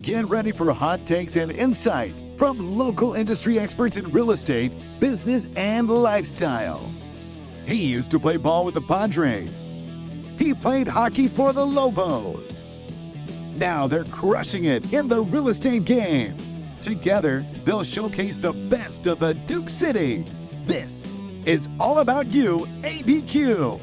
Get ready for hot takes and insight from local industry experts in real estate, business, and lifestyle. He used to play ball with the Padres. He played hockey for the Lobos. Now they're crushing it in the real estate game. Together, they'll showcase the best of the Duke City. This is All About You, ABQ.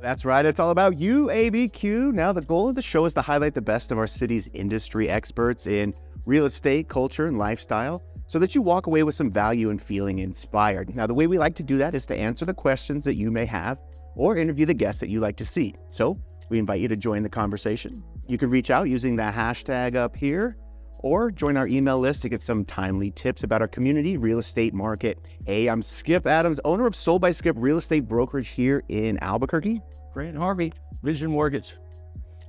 That's right. It's all about you, ABQ. Now, the goal of the show is to highlight the best of our city's industry experts in real estate, culture, and lifestyle so that you walk away with some value and feeling inspired. Now, the way we like to do that is to answer the questions that you may have or interview the guests that you like to see. So we invite you to join the conversation. You can reach out using the hashtag up here or join our email list to get some timely tips about our community real estate market. Hey, I'm Skip Adams, owner of Sold by Skip Real Estate Brokerage here in Albuquerque. Grant Harvey, Vision Mortgage.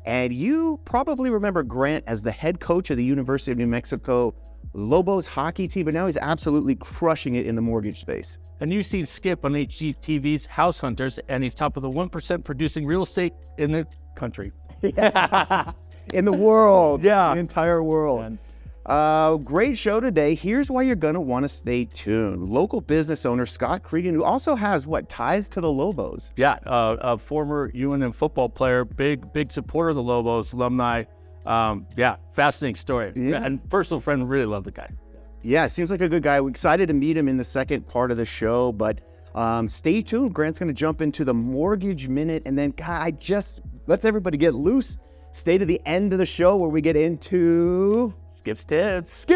And you probably remember Grant as the head coach of the University of New Mexico Lobos hockey team, but now he's absolutely crushing it in the mortgage space. And you've seen Skip on HGTV's House Hunters, and he's top of the 1% producing real estate in the country. In the world. Yeah. The entire world. Great show today. Here's why you're going to want to stay tuned. Local business owner Scott Creagan, who also has, ties to the Lobos. Yeah, a former UNM football player, big supporter of the Lobos, alumni. Fascinating story. Yeah. And personal friend, really love the guy. Yeah, seems like a good guy. We're excited to meet him in the second part of the show, but stay tuned. Grant's going to jump into the Mortgage Minute, and then, let's everybody get loose. Stay to the end of the show where we get into Skip's Tips.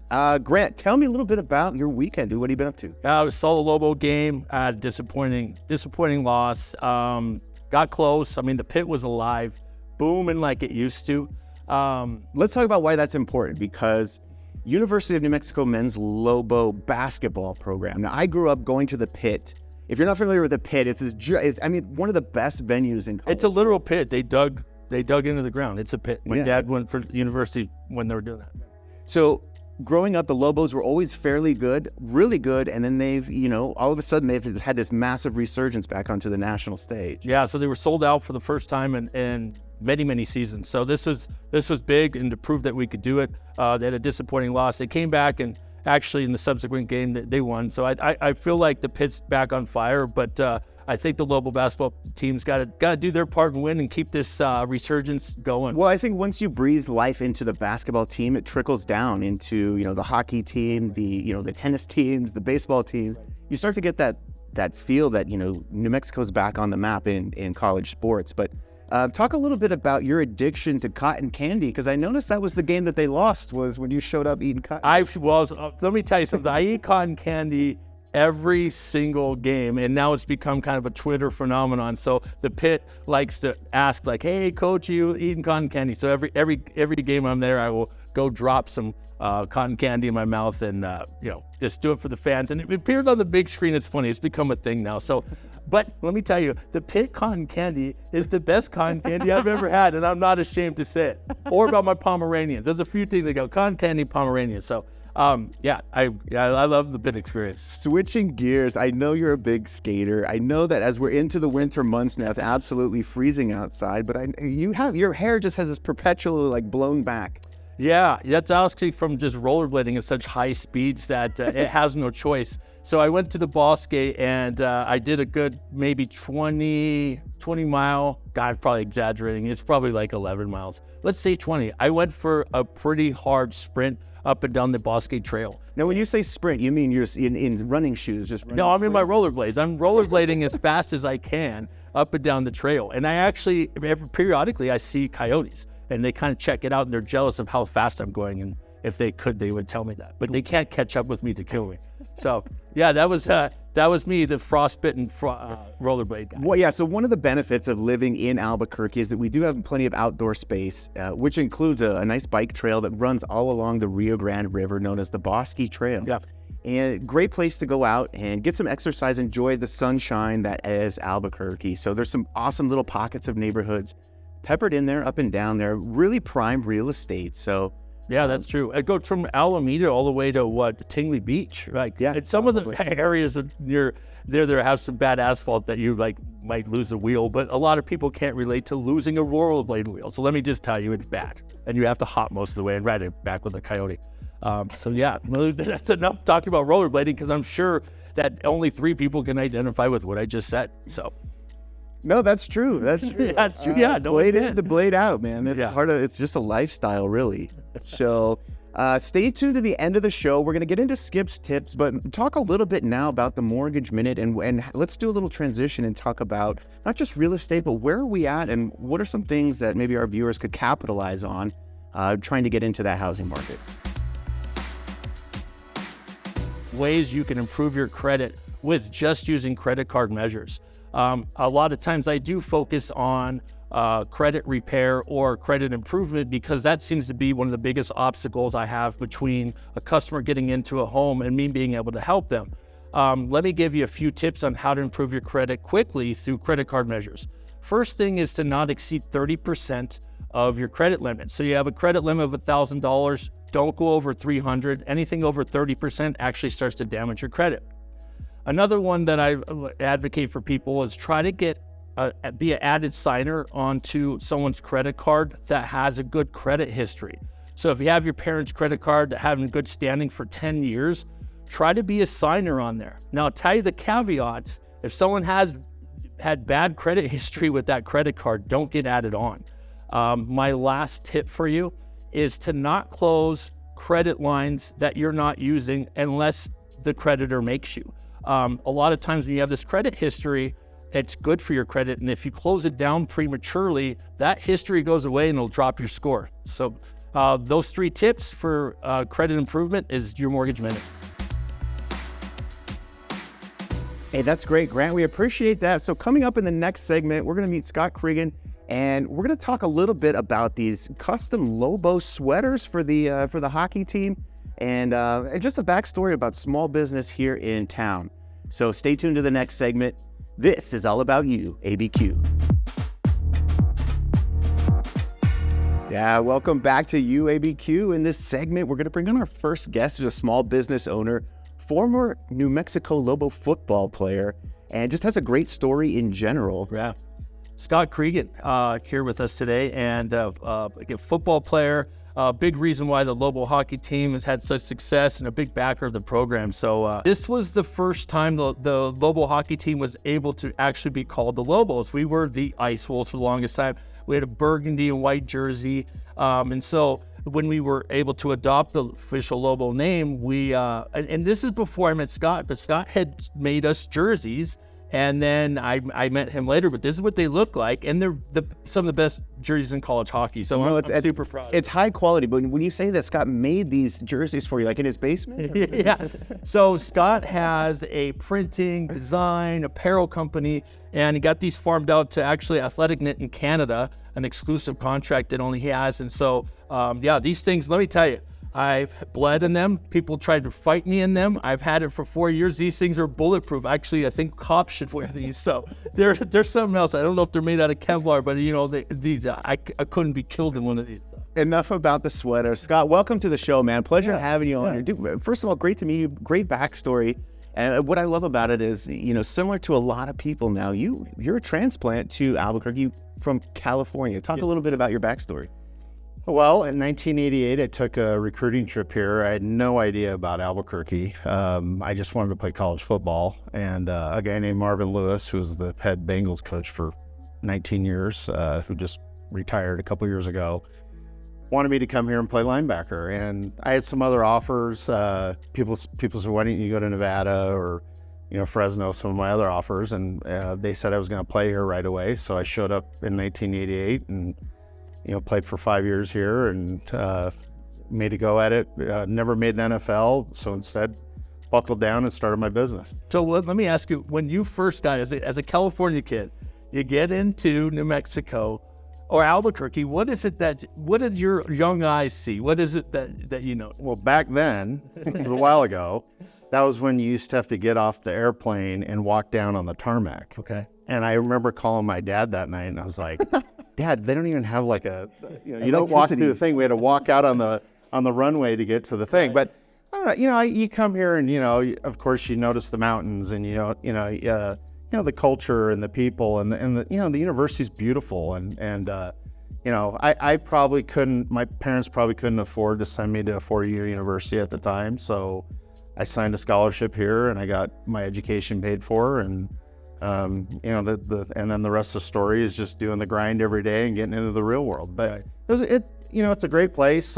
Grant, tell me a little bit about your weekend, dude. What have you been up to? I saw the Lobo game. Disappointing loss. Got close. I mean, the pit was alive, booming like it used to. Let's talk about why that's important, because University of New Mexico men's Lobo basketball program. Now, I grew up going to the pit. If you're not familiar with the pit, it's one of the best venues in college. It's a literal pit. They dug into the ground. It's a pit. My dad went for the university when they were doing that. So growing up, the Lobos were always fairly good, really good, and then they've, all of a sudden they've had this massive resurgence back onto the national stage. Yeah, so they were sold out for the first time in many seasons. So this was big, and to prove that we could do it, they had a disappointing loss. They came back, and actually in the subsequent game they won. So I feel like the pit's back on fire, but I think the Lobo basketball team's got to do their part and win and keep this resurgence going. Well, I think once you breathe life into the basketball team, it trickles down into the hockey team, the tennis teams, the baseball teams. You start to get that feel that New Mexico's back on the map in college sports. But talk a little bit about your addiction to cotton candy, because I noticed that was the game that they lost, was when you showed up eating cotton. Let me tell you something. I eat cotton candy every single game, and now it's become kind of a Twitter phenomenon. So the pit likes to ask, like, "Hey, coach, you eating cotton candy?" So every game I'm there, I will go drop some cotton candy in my mouth and just do it for the fans. And it appeared on the big screen. It's funny. It's become a thing now. So, but let me tell you, the pit cotton candy is the best cotton candy I've ever had, and I'm not ashamed to say it. Or about my Pomeranians. There's a few things that go cotton candy, Pomeranians. So. I love the pit experience. Switching gears, I know you're a big skater. I know that as we're into the winter months now, it's absolutely freezing outside, but your hair just has this perpetual blown back. Yeah, that's actually from just rollerblading at such high speeds that it has no choice. So I went to the Bosque and I did a good maybe 20 mile, God, I'm probably exaggerating. It's probably like 11 miles. Let's say 20. I went for a pretty hard sprint up and down the Bosque Trail. Now, when you say sprint, you mean you're in running shoes? No, I'm in my rollerblades. I'm rollerblading as fast as I can up and down the trail. And I actually, periodically, I see coyotes. And they kind of check it out, and they're jealous of how fast I'm going. And if they could, they would tell me that. But they can't catch up with me to kill me. So, yeah, that was me, the frostbitten rollerblade guy. Well, yeah, so one of the benefits of living in Albuquerque is that we do have plenty of outdoor space, which includes a nice bike trail that runs all along the Rio Grande River, known as the Bosque Trail. Yeah. And great place to go out and get some exercise, enjoy the sunshine that is Albuquerque. So there's some awesome little pockets of neighborhoods peppered in there, up and down there, really prime real estate. So Yeah, that's true. It goes from Alameda all the way to Tingley Beach. Like, Yeah, and some of the areas near there have some bad asphalt that you like might lose a wheel, but a lot of people can't relate to losing a rollerblade wheel. So let me just tell you, it's bad, and you have to hop most of the way and ride it back with a coyote. So yeah, that's enough talking about rollerblading, because I'm sure that only 3 people can identify with what I just said. So. No, that's true. That's true. That's true. Yeah, no, blade in to blade out, man. It's Yeah. it's just a lifestyle, really. So stay tuned to the end of the show. We're going to get into Skip's tips, but talk a little bit now about the Mortgage Minute, and let's do a little transition and talk about not just real estate, but where are we at, and what are some things that maybe our viewers could capitalize on trying to get into that housing market. Ways you can improve your credit with just using credit card measures. A lot of times I do focus on credit repair or credit improvement, because that seems to be one of the biggest obstacles I have between a customer getting into a home and me being able to help them. Let me give you a few tips on how to improve your credit quickly through credit card measures. First thing is to not exceed 30% of your credit limit. So you have a credit limit of $1,000, don't go over $300. Anything over 30% actually starts to damage your credit. Another one that I advocate for people is try to be an added signer onto someone's credit card that has a good credit history. So if you have your parents' credit card that having good standing for 10 years, try to be a signer on there. Now, I'll tell you the caveat: if someone has had bad credit history with that credit card, don't get added on. My last tip for you is to not close credit lines that you're not using unless the creditor makes you. A lot of times when you have this credit history, it's good for your credit, and if you close it down prematurely, that history goes away and it'll drop your score. So those 3 tips for credit improvement is your Mortgage Minute. Hey, that's great, Grant. We appreciate that. So coming up in the next segment, we're going to meet Scott Creagan, and we're going to talk a little bit about these custom Lobo sweaters for the hockey team, and just a backstory about small business here in town. So stay tuned to the next segment. This is all about you, ABQ. Yeah, welcome back to UABQ. In this segment, we're going to bring on our first guest, who's a small business owner, former New Mexico Lobo football player, and just has a great story in general. Yeah. Scott Creagan here with us today, and a football player, a big reason why the Lobo hockey team has had such success, and a big backer of the program. So this was the first time the Lobo hockey team was able to actually be called the Lobos. We were the Ice Wolves for the longest time. We had a burgundy and white jersey, and so when we were able to adopt the official Lobo name, we and this is before I met Scott, but Scott had made us jerseys. And then I met him later, but this is what they look like, and they're some of the best jerseys in college hockey. So I'm super proud. It's high quality, but when you say that Scott made these jerseys for you, like in his basement? Yeah. So Scott has a printing, design, apparel company, and he got these farmed out to actually Athletic Knit in Canada, an exclusive contract that only he has. And so, yeah, these things, let me tell you, I've bled in them. People tried to fight me in them. I've had it for 4 years. These things are bulletproof. Actually, I think cops should wear these. So they're something else. I don't know if they're made out of Kevlar, but you know, I couldn't be killed in one of these. So. Enough about the sweater. Scott, welcome to the show, man. Pleasure having you on here. Dude, first of all, great to meet you. Great backstory. And what I love about it is, you know, similar to a lot of people now, you're a transplant to Albuquerque from California. Talk a little bit about your backstory. Well, in 1988, I took a recruiting trip here. I had no idea about Albuquerque. I just wanted to play college football. And a guy named Marvin Lewis, who was the head Bengals coach for 19 years, who just retired a couple years ago, wanted me to come here and play linebacker. And I had some other offers. People said, why don't you go to Nevada or, you know, Fresno, some of my other offers. And they said I was going to play here right away. So I showed up in 1988 and played for 5 years here and made a go at it. Never made the NFL, so instead buckled down and started my business. So let me ask you, when you first got, as a California kid, you get into New Mexico or Albuquerque, what did your young eyes see? What is it that you know? Well, back then, this is a while ago, that was when you used to have to get off the airplane and walk down on the tarmac. Okay. And I remember calling my dad that night, and I was like, Dad, they don't even have like you don't walk through the thing. We had to walk out on on the runway to get to the thing. But I don't know, you come here and, of course you notice the mountains and, the culture and the people and the university's beautiful. I probably couldn't, my parents probably couldn't afford to send me to a 4-year university at the time. So I signed a scholarship here and I got my education paid for. And, and then the rest of the story is just doing the grind every day and getting into the real world. But it's a great place.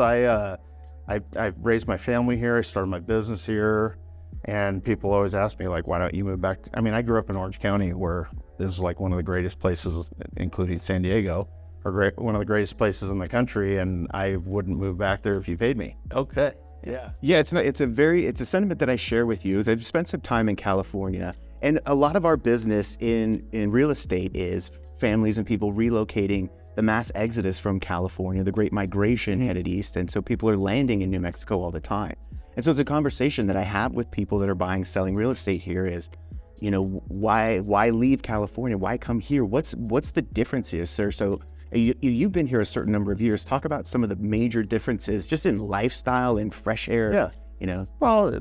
I've raised my family here. I started my business here, and people always ask me, like, why don't you move back? I mean, I grew up in Orange County, where this is like one of the greatest places, including San Diego, one of the greatest places in the country, and I wouldn't move back there if you paid me. Okay. Yeah. Yeah, it's a sentiment that I share with you. Is I've spent some time in California, and a lot of our business in real estate is families and people relocating, the mass exodus from California, the great migration headed east. And so people are landing in New Mexico all the time. And so it's a conversation that I have with people that are buying, selling real estate here is, why leave California? Why come here? What's the difference here, sir? So you've been here a certain number of years. Talk about some of the major differences just in lifestyle and fresh air. Yeah. Well,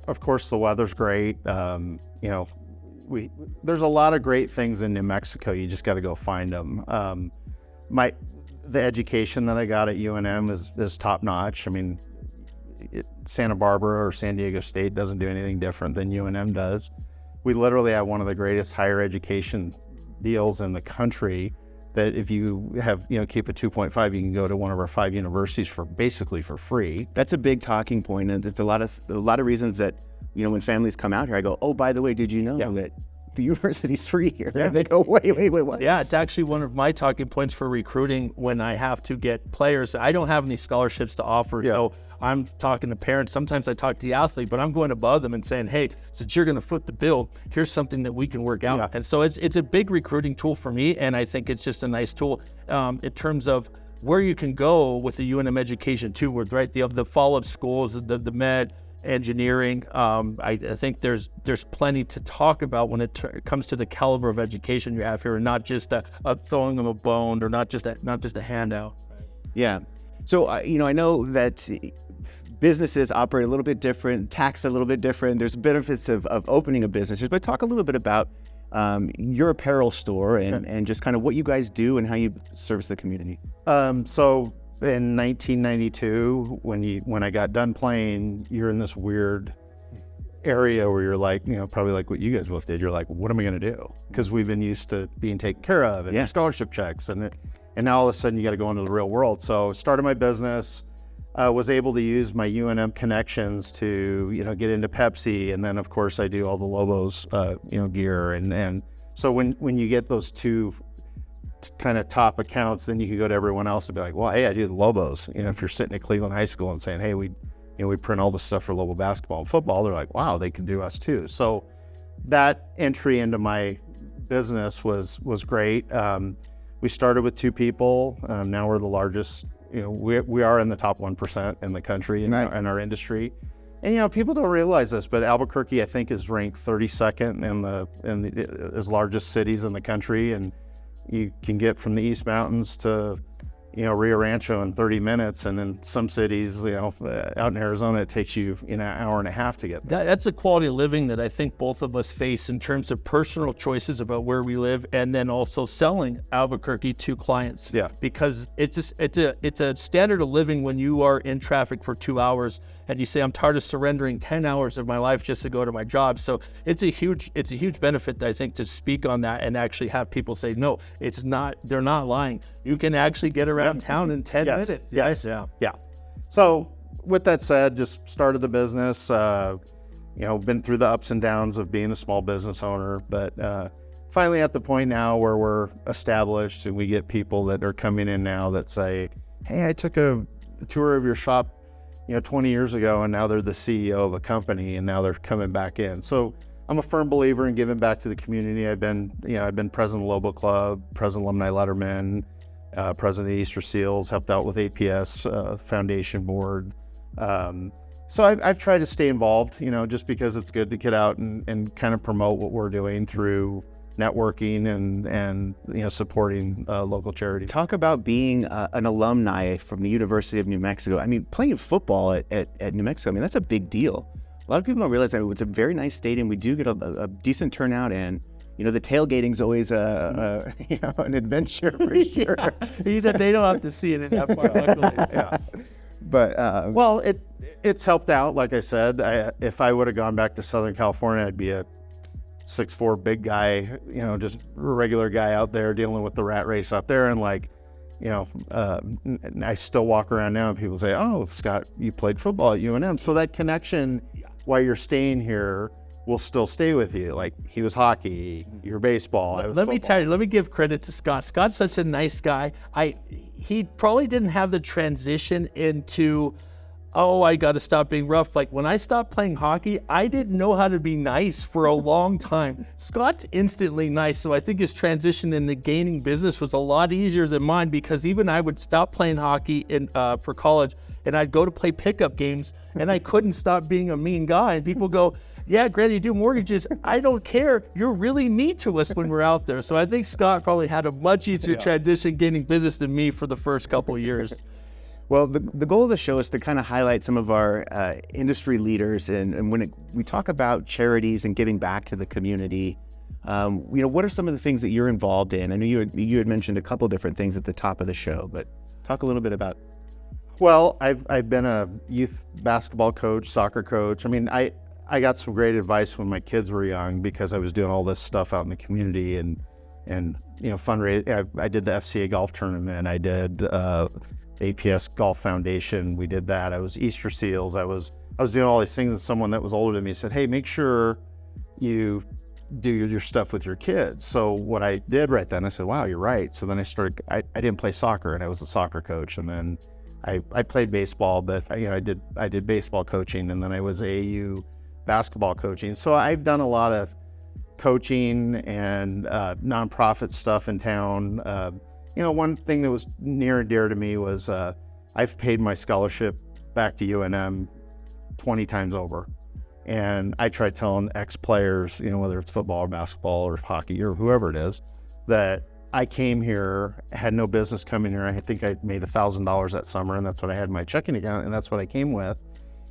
of course the weather's great. There's a lot of great things in New Mexico. You just got to go find them. The education that I got at UNM is top notch. I mean, Santa Barbara or San Diego State doesn't do anything different than UNM does. We literally have one of the greatest higher education deals in the country, that if you have, keep a 2.5, you can go to one of our 5 universities for free. That's a big talking point, and it's a lot of reasons that, when families come out here, I go, oh, by the way, did you know that the university's free here? Yeah. They go, wait, what? Yeah, it's actually one of my talking points for recruiting when I have to get players. I don't have any scholarships to offer, so I'm talking to parents. Sometimes I talk to the athlete, but I'm going above them and saying, hey, since you're going to foot the bill, here's something that we can work out. Yeah. And so it's a big recruiting tool for me, and I think it's just a nice tool in terms of where you can go with the UNM education too, with the follow-up schools, the med, engineering. I think there's plenty to talk about when it comes to the caliber of education you have here, and not just a throwing them a bone, or not just a handout. Yeah. So I know that businesses operate a little bit different, tax a little bit different. There's benefits of opening a business, but talk a little bit about your apparel store and just kind of what you guys do and how you service the community. So in 1992, when I got done playing, you're in this weird area where you're like, probably like what you guys both did. You're like, what am I going to do? Because we've been used to being taken care of and scholarship checks, and now all of a sudden you got to go into the real world. So started my business, was able to use my UNM connections to get into Pepsi, and then of course I do all the Lobos gear, and so when you get those two kind of top accounts, then you can go to everyone else and be like, well, hey, I do the Lobos. If you're sitting at Cleveland High School and saying, hey, we print all the stuff for Lobo basketball and football, they're like, wow, they can do us too. So that entry into my business was great. We started with 2 people. Now we're the largest. We are in the top 1% in the country in our industry. And people don't realize this, but Albuquerque, I think, is ranked 32nd in the as largest cities in the country, and you can get from the East Mountains to Rio Rancho in 30 minutes, and in some cities, out in Arizona, it takes you an hour and a half to get there. That's a quality of living that I think both of us face in terms of personal choices about where we live, and then also selling Albuquerque to clients. Yeah. Because it's a standard of living when you are in traffic for 2 hours and you say, I'm tired of surrendering 10 hours of my life just to go to my job. So it's a huge benefit, I think, to speak on that and actually have people say, no, it's not, they're not lying. You can actually get around town in 10 minutes. Yes. Yeah. So with that said, just started the business, been through the ups and downs of being a small business owner, but finally at the point now where we're established and we get people that are coming in now that say, hey, I took a tour of your shop 20 years ago, and now they're the CEO of a company, and now they're coming back in. So I'm a firm believer in giving back to the community. I've been president of Lobo Club, president of Alumni Letterman, president of Easter Seals, helped out with APS Foundation Board. So I've tried to stay involved, just because it's good to get out and kind of promote what we're doing through networking and supporting local charities. Talk about being an alumni from the University of New Mexico. I mean, playing football at New Mexico, I mean, that's a big deal. A lot of people don't realize that it's a very nice stadium. We do get a decent turnout, and the tailgating's always an adventure for sure. They don't have to see it in that far, luckily. Yeah. But well, it's helped out. Like I said, if I would have gone back to Southern California, I'd be a 6'4" big guy, just a regular guy out there dealing with the rat race out there. And I still walk around now and people say, "Oh, Scott, you played football at UNM." So that connection while you're staying here will still stay with you. Like, he was hockey, you're baseball. Let me tell you, let me give credit to Scott. Scott's such a nice guy. He probably didn't have the transition into, I got to stop being rough. Like, when I stopped playing hockey, I didn't know how to be nice for a long time. Scott's instantly nice, so I think his transition into gaining business was a lot easier than mine, because even I would stop playing hockey for college, and I'd go to play pickup games, and I couldn't stop being a mean guy. And people go, "Yeah, Grant, you do mortgages." I don't care. You're really mean to us when we're out there. So I think Scott probably had a much easier transition gaining business than me for the first couple of years. Well, the goal of the show is to kind of highlight some of our industry leaders, and when we talk about charities and giving back to the community, what are some of the things that you're involved in? I know you had mentioned a couple different things at the top of the show, but talk a little bit about. Well, I've been a youth basketball coach, soccer coach. I mean, I got some great advice when my kids were young, because I was doing all this stuff out in the community and fundraising. I did the FCA golf tournament. I did APS Golf Foundation. We did that. I was Easter Seals. I was doing all these things, and someone that was older than me said, "Hey, make sure you do your stuff with your kids." So what I did right then, I said, "Wow, you're right." So then I didn't play soccer, and I was a soccer coach, and then I played baseball, but I did baseball coaching, and then I was AAU basketball coaching. So I've done a lot of coaching and nonprofit stuff in town. One thing that was near and dear to me was I've paid my scholarship back to UNM 20 times over. And I try telling ex-players, whether it's football or basketball or hockey or whoever it is, that I came here, had no business coming here. I think I made $1,000 that summer, and that's what I had in my checking account, and that's what I came with.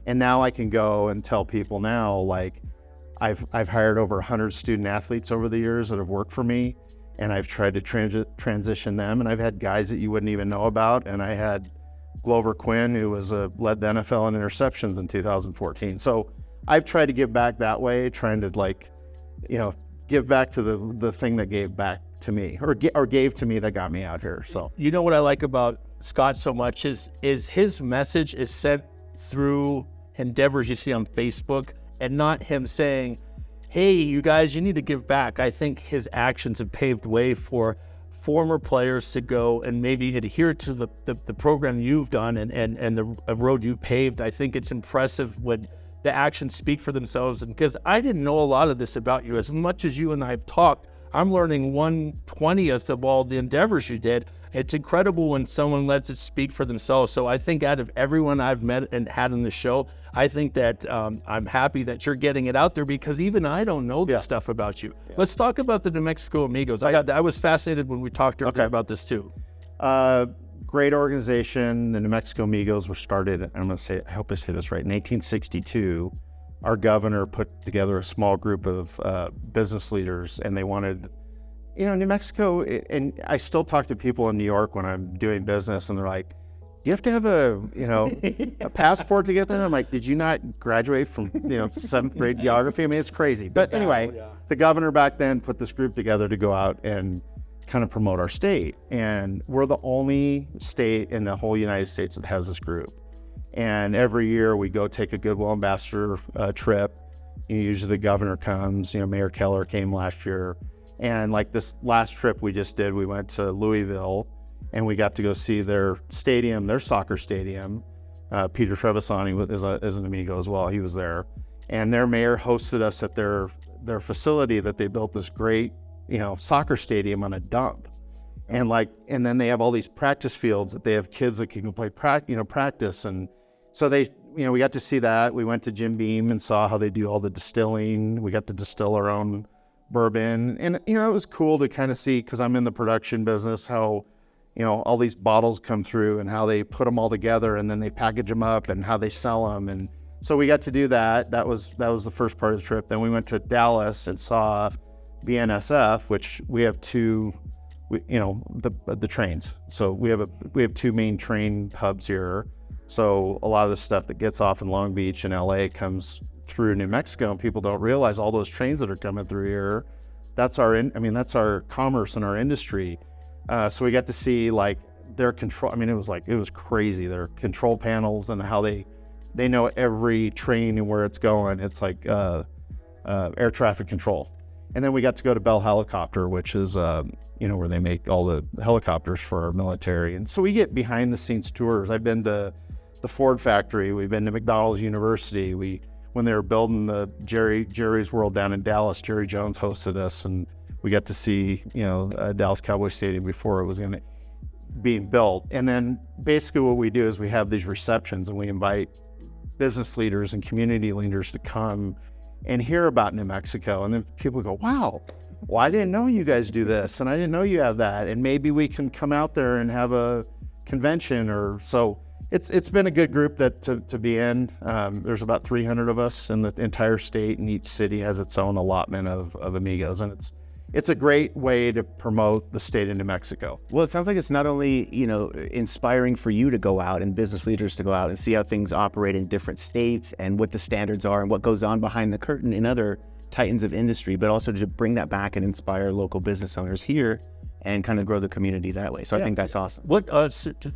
And now I can go and tell people now, like, I've hired over 100 student athletes over the years that have worked for me, and I've tried to transition them. And I've had guys that you wouldn't even know about. And I had Glover Quinn, who led the NFL in interceptions in 2014. So I've tried to give back that way, trying to give back to the thing that gave back to me, or gave to me, that got me out here. So What I like about Scott so much is his message is sent through endeavors you see on Facebook, and not him saying, "Hey, you guys, you need to give back." I think his actions have paved way for former players to go and maybe adhere to the program you've done and the road you paved. I think it's impressive when the actions speak for themselves. And because I didn't know a lot of this about you, as much as you and I have talked, I'm learning 1/20th of all the endeavors you did. It's incredible when someone lets it speak for themselves. So I think out of everyone I've met and had on the show, I think that I'm happy that you're getting it out there, because even I don't know this stuff about you. Yeah. Let's talk about the New Mexico Amigos. I was fascinated when we talked earlier about this too. Great organization. The New Mexico Amigos were started, I hope I say this right, in 1862. Our governor put together a small group of business leaders, and they wanted, New Mexico, and I still talk to people in New York when I'm doing business, and they're like, "Do you have to have a passport to get there?" I'm like, "Did you not graduate from, 7th grade geography?" I mean, it's crazy. But anyway, the governor back then put this group together to go out and kind of promote our state. And we're the only state in the whole United States that has this group. And every year we go take a Goodwill Ambassador trip. Usually the governor comes, Mayor Keller came last year. And like this last trip we just did, we went to Louisville and we got to go see their stadium, their soccer stadium. Peter Trevisani is an amigo as well. He was there. And their mayor hosted us at their facility that they built this great, soccer stadium on a dump. And then they have all these practice fields that they have kids that can go play practice. And so we got to see that. We went to Jim Beam and saw how they do all the distilling. We got to distill our own bourbon. And, it was cool to kind of see, because I'm in the production business, how, all these bottles come through and how they put them all together and then they package them up and how they sell them. And so we got to do that. That was the first part of the trip. Then we went to Dallas and saw BNSF, which we have two, the trains. So we have two main train hubs here. So a lot of the stuff that gets off in Long Beach and LA comes through New Mexico, and people don't realize all those trains that are coming through here. That's our commerce and our industry. So we got to see like their control. It was crazy. Their control panels and how they know every train and where it's going. It's like air traffic control. And then we got to go to Bell Helicopter, which is where they make all the helicopters for our military. And so we get behind the scenes tours. I've been to the Ford factory. We've been to McDonald's University. When they were building the Jerry's World down in Dallas, Jerry Jones hosted us, and we got to see Dallas Cowboy Stadium before it was being built. And then basically what we do is we have these receptions, and we invite business leaders and community leaders to come and hear about New Mexico. And then people go, wow, well, I didn't know you guys do this, and I didn't know you have that, and maybe we can come out there and have a convention. Or so it's been a good group to be in. There's about 300 of us in the entire state, and each city has its own allotment of amigos, and it's a great way to promote the state of New Mexico. Well, it sounds like it's not only, inspiring for you to go out and business leaders to go out and see how things operate in different states and what the standards are and what goes on behind the curtain in other titans of industry, but also to bring that back and inspire local business owners here and kind of grow the community that way. So I think that's awesome. What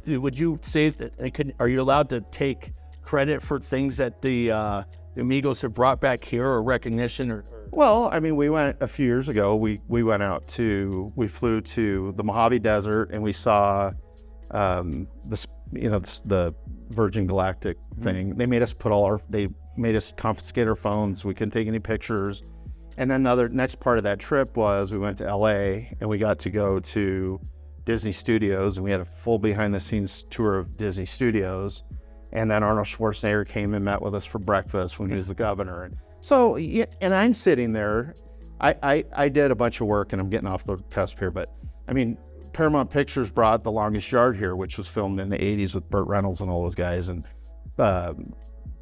would you say that are you allowed to take credit for things that the Amigos have brought back here, or recognition, or? Well, we went a few years ago. We flew to the Mojave Desert, and we saw the Virgin Galactic thing. They made us confiscate our phones. We couldn't take any pictures. And then the next part of that trip was we went to LA, and we got to go to Disney Studios, and we had a full behind the scenes tour of Disney Studios. And then Arnold Schwarzenegger came and met with us for breakfast when he was the governor. And so, and I'm sitting there, I did a bunch of work, and I'm getting off the cusp here, but Paramount Pictures brought The Longest Yard here, which was filmed in the 80s with Burt Reynolds and all those guys. And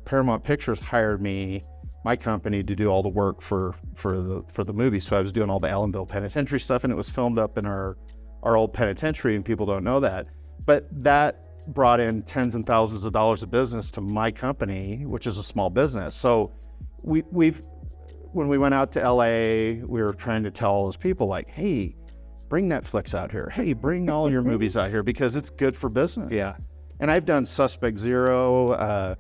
Paramount Pictures hired my company, to do all the work for the movie. So I was doing all the Allenville Penitentiary stuff, and it was filmed up in our old penitentiary, and people don't know that. But that brought in tens and thousands of dollars of business to my company, which is a small business. So when we went out to LA, we were trying to tell all those people, like, hey, bring Netflix out here. Hey, bring all your movies out here, because it's good for business. Yeah. And I've done Suspect Zero.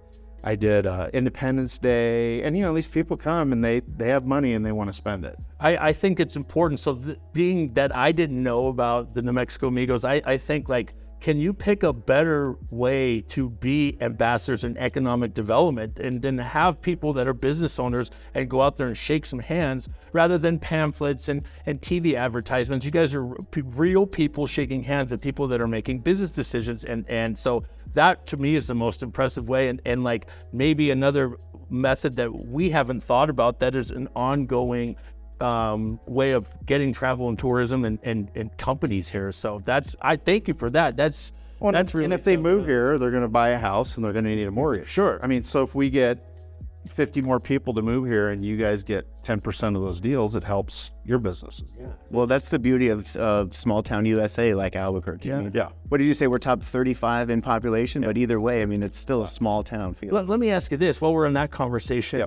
I did Independence Day. And, these people come and they have money and they want to spend it. I think it's important. So being that I didn't know about the New Mexico Amigos, I think, like, can you pick a better way to be ambassadors in economic development and then have people that are business owners and go out there and shake some hands rather than pamphlets and TV advertisements? You guys are real people shaking hands with people that are making business decisions. And so that to me is the most impressive way. And like maybe another method that we haven't thought about that is an ongoing way of getting travel and tourism and companies here. So I thank you for that. That's really. And if they move here, they're going to buy a house and they're going to need a mortgage. Sure. So if we get 50 more people to move here and you guys get 10% of those deals, it helps your businesses. Yeah. Well, that's the beauty of small town USA like Albuquerque. Yeah. What did you say? We're top 35 in population, but either way, it's still a small town feel. Let me ask you this while we're in that conversation. Yeah.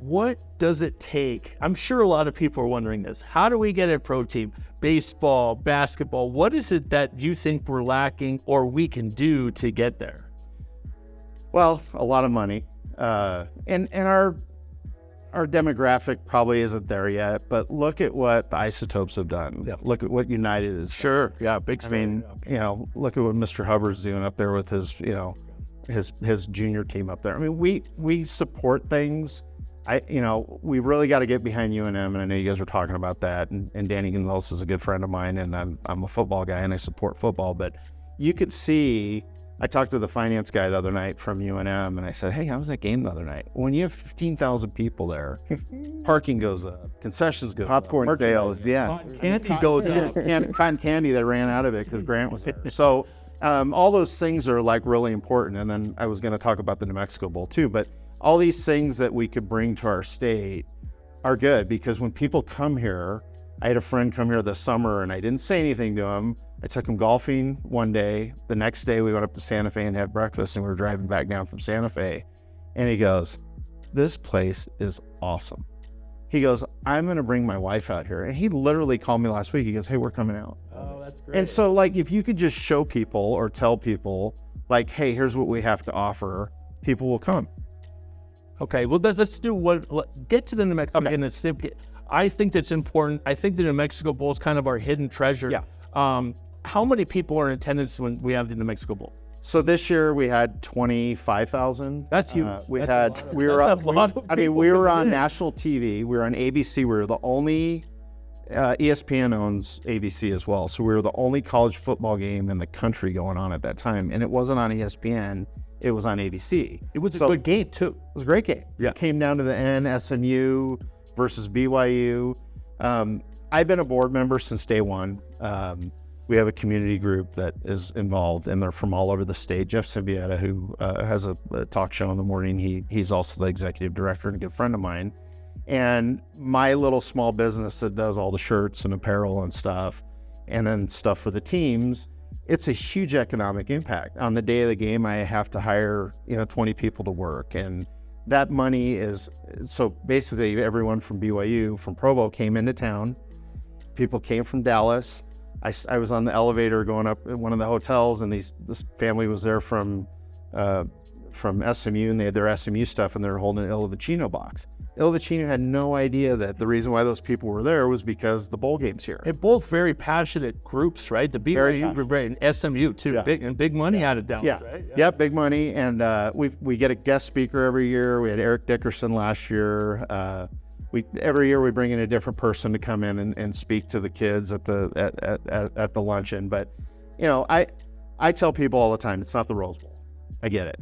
What does it take? I'm sure a lot of people are wondering this. How do we get a pro team? Baseball, basketball, what is it that you think we're lacking or we can do to get there? Well, a lot of money. And our demographic probably isn't there yet, but look at what the Isotopes have done. Yeah. Look at what United is. Sure. Yeah, big look at what Mr. Hubbard's doing up there with his, his junior team up there. We support things. We really got to get behind UNM, and I know you guys were talking about that. And Danny Gonzalez is a good friend of mine, and I'm a football guy, and I support football. But you could see I talked to the finance guy the other night from UNM, and I said, hey, how was that game the other night? When you have 15,000 people there, parking goes up, concessions go Popcorn up, sales, yeah. Candy goes up. cotton candy that ran out of it because Grant was there. So all those things are like really important. And then I was going to talk about the New Mexico Bowl too, but all these things that we could bring to our state are good because when people come here, I had a friend come here this summer and I didn't say anything to him. I took him golfing one day. The next day we went up to Santa Fe and had breakfast, and we were driving back down from Santa Fe. And he goes, this place is awesome. He goes, I'm going to bring my wife out here. And he literally called me last week. He goes, hey, we're coming out. Oh, that's great. And so like, if you could just show people or tell people like, hey, here's what we have to offer, people will come. Okay, well, let's get to the New Mexico. Okay. I think that's important. I think the New Mexico Bowl is kind of our hidden treasure. Yeah. How many people are in attendance when we have the New Mexico Bowl? So this year we had 25,000. That's huge. We were on national TV. We were on ABC. We were the only, ESPN owns ABC as well. So we were the only college football game in the country going on at that time. And it wasn't on ESPN. It was on ABC. It was a good game too. It was a great game. Yeah. It came down to the end, SMU versus BYU. I've been a board member since day one. We have a community group that is involved, and they're from all over the state. Jeff Symbieta, who has a talk show in the morning, he's also the executive director and a good friend of mine. And my little small business that does all the shirts and apparel and stuff, and then stuff for the teams, it's a huge economic impact. On the day of the game, I have to hire 20 people to work, and that money is, so basically everyone from BYU, from Provo came into town. People came from Dallas. I was on the elevator going up at one of the hotels, and this family was there from SMU, and they had their SMU stuff, and they were holding an Il Vicino box. Il Vicino had no idea that the reason why those people were there was because the bowl game's here. They're both very passionate groups, right? The BYU and SMU too. Yeah. Big money out of Dallas, right? Yeah, big money, and we get a guest speaker every year. We had Eric Dickerson last year. Every year we bring in a different person to come in and speak to the kids at the luncheon. But I tell people all the time, it's not the Rose Bowl. I get it.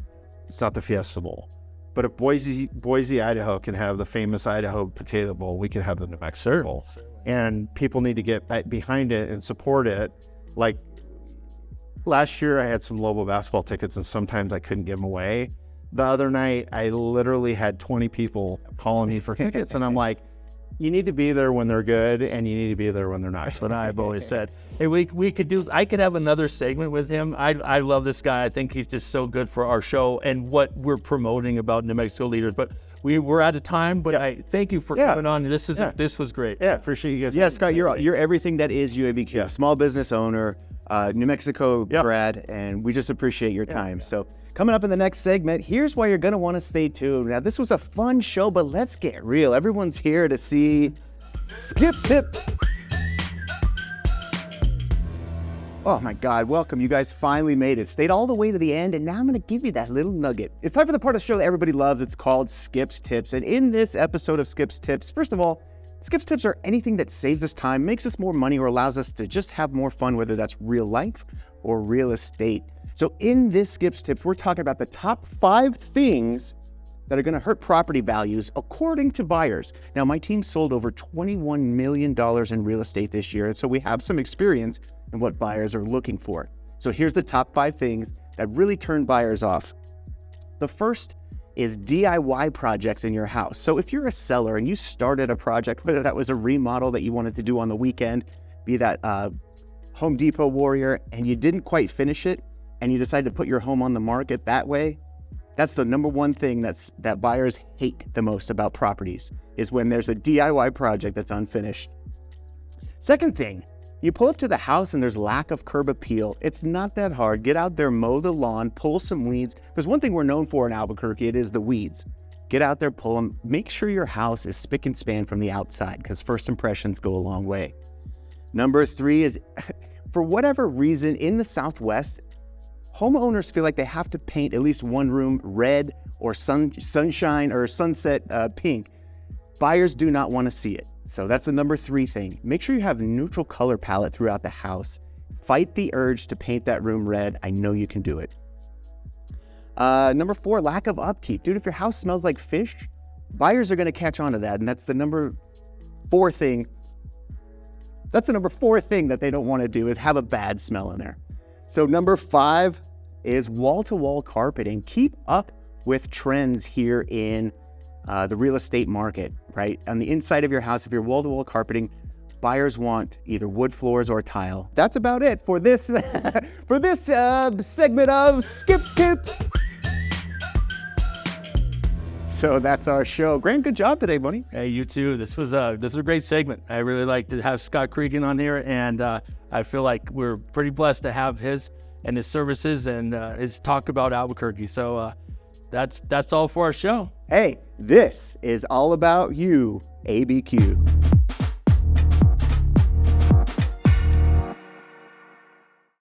It's not the Fiesta Bowl. But if Boise, Idaho can have the famous Idaho Potato Bowl, we can have the New Mexico Bowl. And people need to get behind it and support it. Like last year I had some Lobo basketball tickets, and sometimes I couldn't give them away. The other night, I literally had 20 people calling me for tickets, and I'm like, you need to be there when they're good, and you need to be there when they're not. That's what I've always said. Hey, I could have another segment with him. I love this guy. I think he's just so good for our show and what we're promoting about New Mexico leaders. But we're out of time, but I thank you for coming on. This was great. Yeah, appreciate you guys. Yeah, Scott, you're everything that is UABQ. Yeah. Small business owner, New Mexico grad, and we just appreciate your time. So coming up in the next segment, here's why you're going to want to stay tuned. Now, this was a fun show, but let's get real. Everyone's here to see Skip's Tip. Oh my God, welcome. You guys finally made it. Stayed all the way to the end, and now I'm going to give you that little nugget. It's time for the part of the show that everybody loves. It's called Skip's Tips. And in this episode of Skip's Tips, first of all, Skip's Tips are anything that saves us time, makes us more money, or allows us to just have more fun, whether that's real life or real estate. So in this Skip's Tips, we're talking about the top 5 things that are going to hurt property values according to buyers. Now, my team sold over $21 million in real estate this year, and so we have some experience in what buyers are looking for. So here's the top 5 things that really turn buyers off. The first is DIY projects in your house. So if you're a seller and you started a project, whether that was a remodel that you wanted to do on the weekend, be that Home Depot warrior, and you didn't quite finish it, and you decide to put your home on the market that way, that's the number one thing that buyers hate the most about properties, is when there's a DIY project that's unfinished. Second thing, you pull up to the house and there's lack of curb appeal. It's not that hard. Get out there, mow the lawn, pull some weeds. There's one thing we're known for in Albuquerque, it is the weeds. Get out there, pull them. Make sure your house is spick and span from the outside, because first impressions go a long way. Number 3 is, for whatever reason, in the Southwest, homeowners feel like they have to paint at least one room red or sunshine or sunset pink. Buyers do not want to see it. So that's the number 3 thing. Make sure you have a neutral color palette throughout the house. Fight the urge to paint that room red. I know you can do it. Number 4, lack of upkeep. Dude, if your house smells like fish, buyers are going to catch on to that. And that's the number 4 thing. That's the number 4 thing that they don't want to do, is have a bad smell in there. So number 5 is wall-to-wall carpeting. Keep up with trends here in the real estate market, right? On the inside of your house, if you're wall-to-wall carpeting, buyers want either wood floors or tile. That's about it for this segment of Skip's Tip. So that's our show. Grant, good job today, buddy. Hey, you too. This was a great segment. I really like to have Scott Creagan on here, and I feel like we're pretty blessed to have his services and his talk about Albuquerque. So that's all for our show. Hey, this is all about you, ABQ.